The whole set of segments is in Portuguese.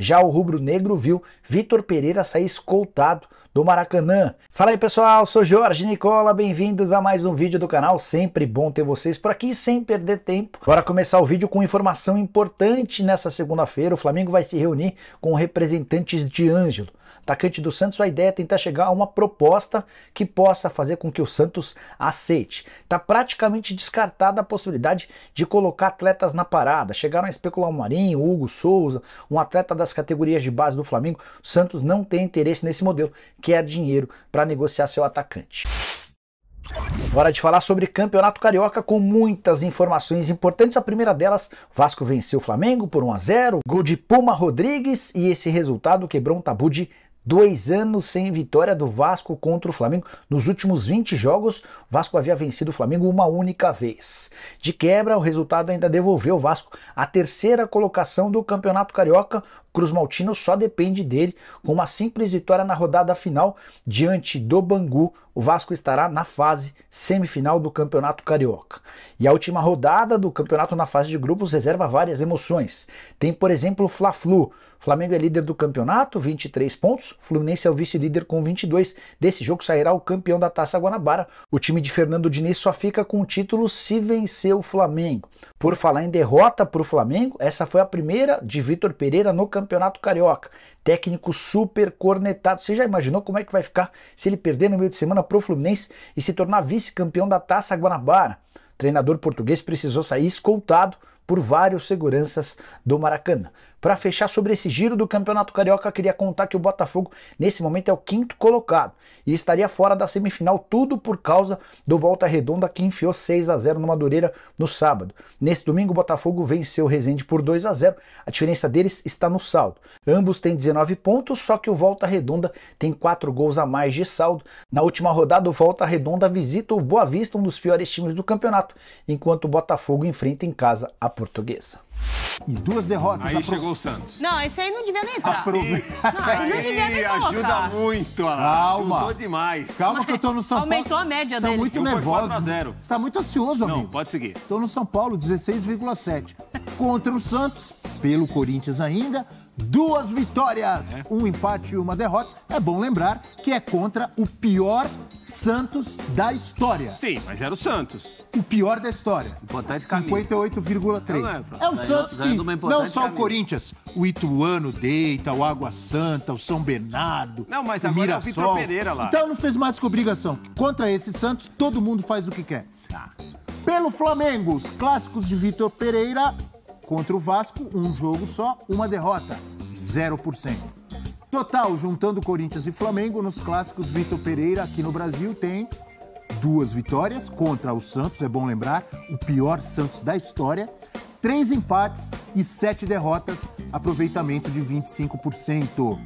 Já o rubro-negro viu Vitor Pereira sair escoltado do Maracanã. Fala aí pessoal, sou Jorge Nicola, bem-vindos a mais um vídeo do canal, sempre bom ter vocês por aqui sem perder tempo. Bora começar o vídeo com informação importante. Nessa segunda-feira o Flamengo vai se reunir com representantes de Ângelo, atacante do Santos. A ideia é tentar chegar a uma proposta que possa fazer com que o Santos aceite. Está praticamente descartada a possibilidade de colocar atletas na parada. Chegaram a especular o Marinho, o Hugo Souza, um atleta das categorias de base do Flamengo. O Santos não tem interesse nesse modelo, quer dinheiro para negociar seu atacante. Hora de falar sobre Campeonato Carioca com muitas informações importantes. A primeira delas, o Vasco venceu o Flamengo por 1-0, gol de Puma Rodrigues, e esse resultado quebrou um tabu de 2 anos sem vitória do Vasco contra o Flamengo. Nos últimos 20 jogos, o Vasco havia vencido o Flamengo uma única vez. De quebra, o resultado ainda devolveu o Vasco à terceira colocação do Campeonato Carioca. O Cruz Maltino só depende dele. Com uma simples vitória na rodada final diante do Bangu, o Vasco estará na fase semifinal do Campeonato Carioca. E a última rodada do campeonato na fase de grupos reserva várias emoções. Tem, por exemplo, o Fla-Flu. O Flamengo é líder do campeonato, 23 pontos. O Fluminense é o vice-líder com 22. Desse jogo sairá o campeão da Taça Guanabara. O time de Fernando Diniz só fica com o título se vencer o Flamengo. Por falar em derrota para o Flamengo, essa foi a primeira de Vitor Pereira no Campeonato Carioca. Técnico super cornetado. Você já imaginou como é que vai ficar se ele perder no meio de semana para o Fluminense e se tornar vice-campeão da Taça Guanabara? O treinador português precisou sair escoltado por vários seguranças do Maracanã. Para fechar sobre esse giro do Campeonato Carioca, queria contar que o Botafogo nesse momento é o 5º colocado e estaria fora da semifinal, tudo por causa do Volta Redonda, que enfiou 6-0 no Madureira no sábado. Nesse domingo o Botafogo venceu o Resende por 2-0, a diferença deles está no saldo. Ambos têm 19 pontos, só que o Volta Redonda tem 4 gols a mais de saldo. Na última rodada o Volta Redonda visita o Boa Vista, um dos piores times do campeonato, enquanto o Botafogo enfrenta em casa a Portuguesa. E 2 derrotas. Aí chegou o Santos. Não, esse aí não devia nem entrar. Não, ele não devia nem colocar. Ajuda muito, Ana. Calma. Ajudou demais. Calma que eu tô no São Paulo. Aumentou a média dele. Está muito nervoso. Você está muito ansioso, amigo. Não, pode seguir. Estou no São Paulo, 16,7. Contra o Santos, pelo Corinthians ainda, 2 vitórias. 1 empate e 1 derrota. É bom lembrar que é contra o pior Santos da história. Sim, mas era o Santos. O pior da história. Importante camisa. 58,3. É o Santos que não só o Corinthians, o Ituano deita, o Água Santa, o São Bernardo, Não, mas o agora Mirassol. é o Vitor Pereira lá. Então não fez mais que obrigação. Contra esse Santos, todo mundo faz o que quer. Pelo Flamengo, os clássicos de Vitor Pereira contra o Vasco, 1 jogo só, 1 derrota, 0%. Total, juntando Corinthians e Flamengo, nos clássicos, Vitor Pereira aqui no Brasil tem 2 vitórias contra o Santos, é bom lembrar, o pior Santos da história, 3 empates e 7 derrotas, aproveitamento de 25%.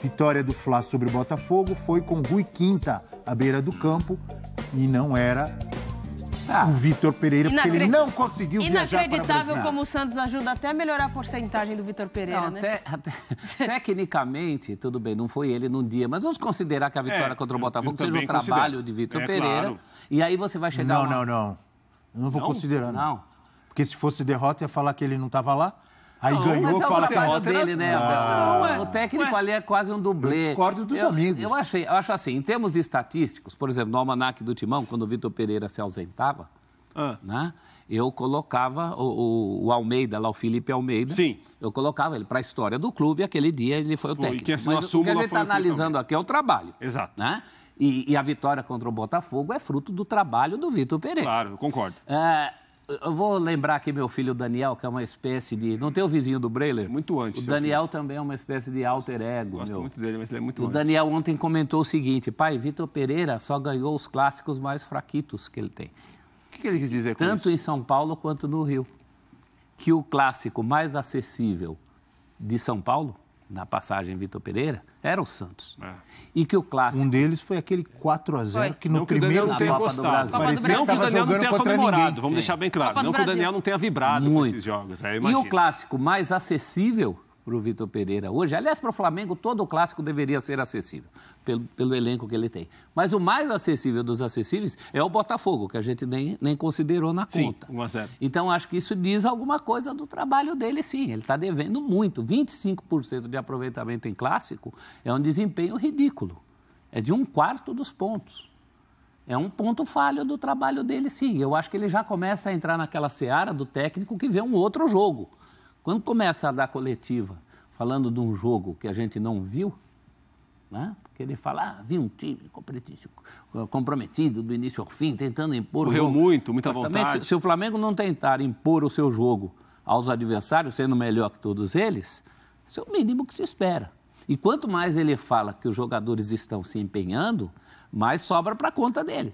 Vitória do Fla sobre o Botafogo foi com Rui Quinta à beira do campo e não era o Vitor Pereira, porque ele não conseguiu viajar para Brasília. Inacreditável como o Santos ajuda até a melhorar a porcentagem do Vitor Pereira, Não, né? Tecnicamente, tudo bem, não foi ele num dia, mas vamos considerar que a vitória contra o Botafogo seja um trabalho de Vitor Pereira. Claro. E aí você vai chegar... Não. Eu não vou considerar, não. Porque se fosse derrota, ia falar que ele não estava lá. Aí não, ganhou, mas fala que a derrota dele, né? O técnico ali é quase um dublê. Eu discordo dos amigos. Eu acho assim, em termos estatísticos, por exemplo, no almanaque do Timão, quando o Vitor Pereira se ausentava, né? Eu colocava o Almeida, lá o Felipe Almeida. Sim. Eu colocava ele para a história do clube, aquele dia ele foi o técnico. Mas o que a gente está analisando aqui é o trabalho. Exato. Né? E a vitória contra o Botafogo é fruto do trabalho do Vitor Pereira. Claro, eu concordo. Eu vou lembrar aqui meu filho Daniel, que é uma espécie de... Não tem o vizinho do Breiler? Muito antes. O Daniel também é uma espécie de alter ego. Gosto muito dele, mas ele é muito antes. O Daniel ontem comentou o seguinte: pai, Vitor Pereira só ganhou os clássicos mais fraquitos que ele tem. O que ele quis dizer com isso? Tanto em São Paulo quanto no Rio. Que o clássico mais acessível de São Paulo, na passagem Vitor Pereira, era o Santos. E que o clássico... Um deles foi aquele 4-0 que no não que primeiro o Daniel não tenha tempo... gostado. Parecia Não que o Daniel não tenha comemorado, ninguém. vamos deixar bem claro. Não que o Daniel não tenha vibrado com esses jogos. E o clássico mais acessível o Vitor Pereira hoje. Aliás, para o Flamengo, todo o clássico deveria ser acessível, pelo elenco que ele tem. Mas o mais acessível dos acessíveis é o Botafogo, que a gente nem considerou na conta. 1-0. Então, acho que isso diz alguma coisa do trabalho dele, sim. Ele está devendo muito. 25% de aproveitamento em clássico é um desempenho ridículo. É de 1/4 dos pontos. É um ponto falho do trabalho dele, sim. Eu acho que ele já começa a entrar naquela seara do técnico que vê um outro jogo. Quando começa a dar coletiva falando de um jogo que a gente não viu, né? Porque ele fala, vi um time comprometido do início ao fim, tentando impor Correu o jogo. muito, muita Mas vontade. também, se o Flamengo não tentar impor o seu jogo aos adversários, sendo melhor que todos eles, isso é o mínimo que se espera. E quanto mais ele fala que os jogadores estão se empenhando, mais sobra para a conta dele.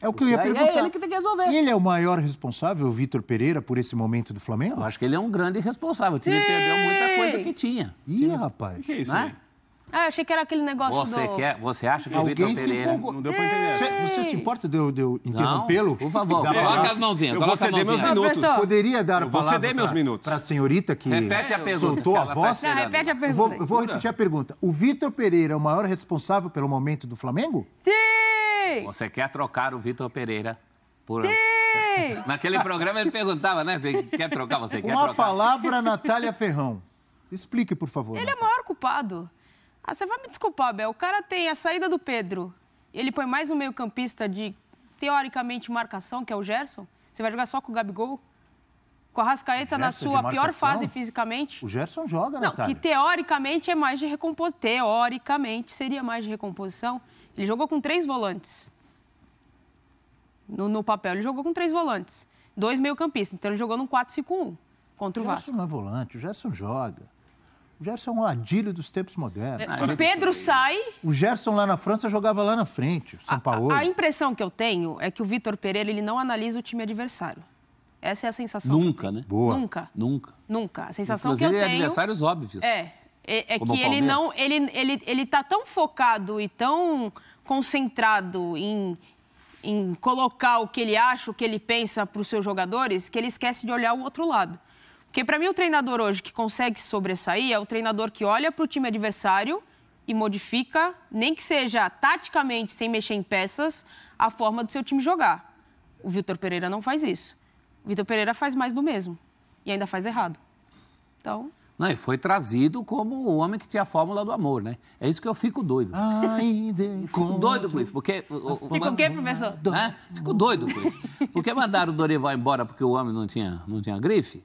É o que eu ia perguntar. É ele que tem que resolver. Ele é o maior responsável, o Vitor Pereira, por esse momento do Flamengo? Eu acho que ele é um grande responsável. O time perdeu muita coisa que tinha. Ih, rapaz. O que é isso Né? aí? Ah, eu achei que era aquele negócio Você acha que o Alguém Vitor se Pereira... empolgou. Não deu para entender. Você se importa de eu Não, interrompê-lo? por favor, Dá pra- coloca as mãozinhas. Eu vou coloca a ceder meus mãozinha. minutos. Professor. Poderia dar a Eu vou palavra ceder meus minutos. para a senhorita que Repete a pergunta. soltou que a ela tá voz? Não, esperando. repete a Eu pergunta. vou repetir a pergunta. O Vitor Pereira é o maior responsável pelo momento do Flamengo? Sim! Você quer trocar o Vitor Pereira por... Sim! Naquele programa ele perguntava, né? Você quer trocar? Você quer Uma trocar? palavra, Natália Ferrão. Explique, por favor. Ele é o maior culpado. Ah, você vai me desculpar, Bel. O cara tem a saída do Pedro. Ele põe mais um meio-campista de, teoricamente, marcação, que é o Gerson. Você vai jogar só com o Gabigol? Com a Arrascaeta na Gerson de sua pior marcação? fase fisicamente? O Gerson joga, Não, Natália. que teoricamente é mais de recomposição. Teoricamente seria mais de recomposição. Ele jogou com 3 volantes. No papel, ele jogou com 3 volantes. 2 meio-campistas. Então, ele jogou num 4-5-1 contra o O Vasco. Gerson não é volante, o Gerson joga. O Gerson é um adilho dos tempos modernos. O Pedro sai. O Gerson lá na França jogava lá na frente, São Paulo. A impressão que eu tenho é que o Vitor Pereira ele não analisa o time adversário. Essa é a sensação. Nunca, né? Boa. Nunca. Nunca. Nunca. A sensação Inclusive, que eu tenho adversários óbvios. é Como que o ele Palmeiras. não, ele tá tão focado e tão concentrado em colocar o que ele acha, o que ele pensa para os seus jogadores, que ele esquece de olhar o outro lado. Porque, para mim, o treinador hoje que consegue se sobressair é o treinador que olha para o time adversário e modifica, nem que seja taticamente, sem mexer em peças, a forma do seu time jogar. O Vitor Pereira não faz isso. O Vitor Pereira faz mais do mesmo. E ainda faz errado. Então... Não, e foi trazido como o homem que tinha a fórmula do amor, né? É isso que eu fico doido. Fico doido com isso, porque... Fica o quê, professor? Né? Fico doido com isso. Porque mandaram o Dorival embora porque o homem não tinha grife.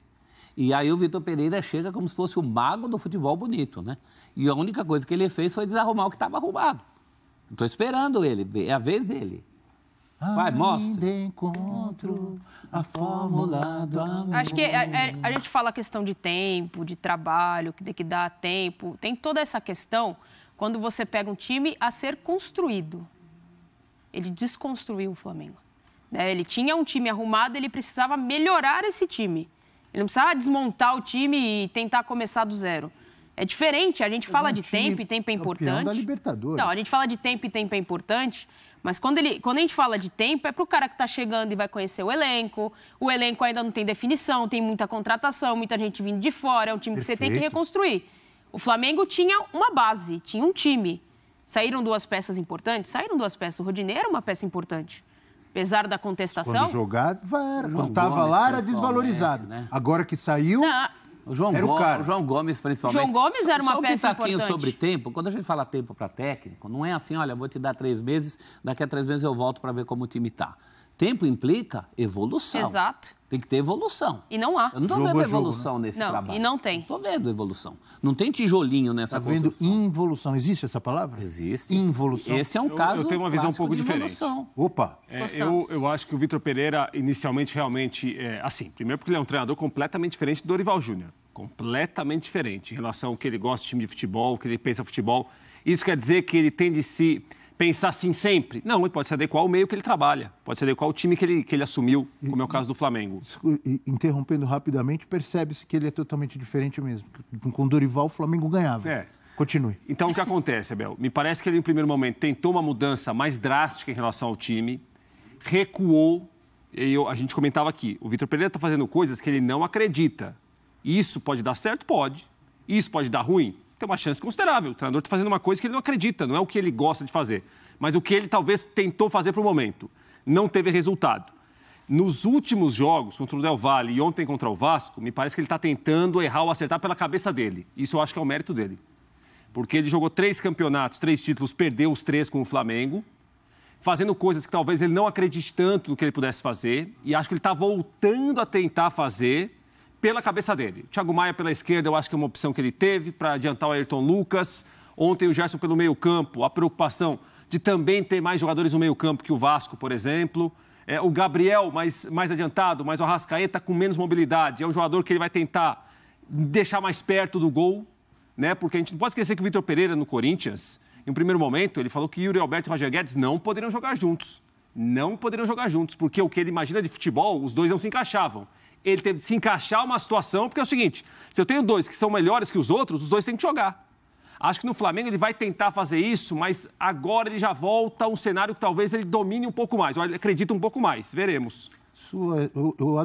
E aí o Vitor Pereira chega como se fosse o mago do futebol bonito, né? E a única coisa que ele fez foi desarrumar o que estava arrumado. Estou esperando ele, é a vez dele. Vai, mostra. Encontro a fórmula do amor. Acho que a gente fala a questão de tempo, de trabalho, que tem que dar tempo. Tem toda essa questão quando você pega um time a ser construído. Ele desconstruiu o Flamengo. Né? Ele tinha um time arrumado, ele precisava melhorar esse time. Ele não precisava desmontar o time e tentar começar do zero. É diferente, a gente fala de tempo e tempo é importante. Da Libertadores. Não, a gente fala de tempo e tempo é importante, mas quando a gente fala de tempo é para o cara que está chegando e vai conhecer o elenco ainda não tem definição, tem muita contratação, muita gente vindo de fora, é um time que você tem que reconstruir. O Flamengo tinha uma base, tinha um time. Saíram 2 peças importantes? Saíram 2 peças. O Rodinei era uma peça importante. Apesar da contestação... Quando jogado, quando estava Gomes, lá, era desvalorizado. né? Agora que saiu... Não, O João Gomes, principalmente. João Gomes era uma peça Só um pitaquinho importante. sobre tempo. Quando a gente fala tempo para técnico, não é assim, olha, vou te dar 3 meses, daqui a 3 meses eu volto para ver como o time está. Tempo implica evolução. Exato. Tem que ter evolução. E não há. Eu não estou Jogo vendo a jogo, evolução nesse Não, trabalho. e não tem. Não estou vendo evolução. Não tem tijolinho nessa Está vendo construção. involução. Existe essa palavra? Existe. Involução. Esse é um caso eu tenho uma visão um clássico pouco de diferente. evolução. Opa. Eu acho que o Vitor Pereira, inicialmente, realmente, assim, primeiro porque ele é um treinador completamente diferente do Dorival Júnior. Completamente diferente em relação ao que ele gosta de time de futebol, o que ele pensa futebol. Isso quer dizer que ele tem de se pensar assim sempre? Não, ele pode se adequar ao meio que ele trabalha, pode se adequar ao time que ele assumiu, como é o caso do Flamengo. Interrompendo rapidamente, percebe-se que ele é totalmente diferente mesmo. Com o Dorival, o Flamengo ganhava. Continue. Então, o que acontece, Abel? Me parece que ele, em primeiro momento, tentou uma mudança mais drástica em relação ao time, recuou, e a gente comentava aqui, o Vitor Pereira está fazendo coisas que ele não acredita. Isso pode dar certo? Pode. Isso pode dar ruim? Tem uma chance considerável. O treinador está fazendo uma coisa que ele não acredita, não é o que ele gosta de fazer, mas o que ele talvez tentou fazer para o momento. Não teve resultado. Nos últimos jogos, contra o Del Valle e ontem contra o Vasco, me parece que ele está tentando errar ou acertar pela cabeça dele. Isso eu acho que é o mérito dele. Porque ele jogou 3 campeonatos, 3 títulos, perdeu os 3 com o Flamengo, fazendo coisas que talvez ele não acredite tanto no que ele pudesse fazer, e acho que ele está voltando a tentar fazer pela cabeça dele. Thiago Maia pela esquerda, eu acho que é uma opção que ele teve para adiantar o Ayrton Lucas. Ontem o Gerson pelo meio-campo, a preocupação de também ter mais jogadores no meio-campo que o Vasco, por exemplo. O Gabriel mais adiantado, mas o Arrascaeta com menos mobilidade. É um jogador que ele vai tentar deixar mais perto do gol, né? Porque a gente não pode esquecer que o Vitor Pereira, no Corinthians, em um primeiro momento, ele falou que Yuri Alberto e Roger Guedes não poderiam jogar juntos. Não poderiam jogar juntos, porque o que ele imagina de futebol, os dois não se encaixavam. Ele teve que se encaixar uma situação, porque é o seguinte, se eu tenho 2 que são melhores que os outros, os 2 têm que jogar. Acho que no Flamengo ele vai tentar fazer isso, mas agora ele já volta a um cenário que talvez ele domine um pouco mais, ou ele acredita um pouco mais. Veremos. Eu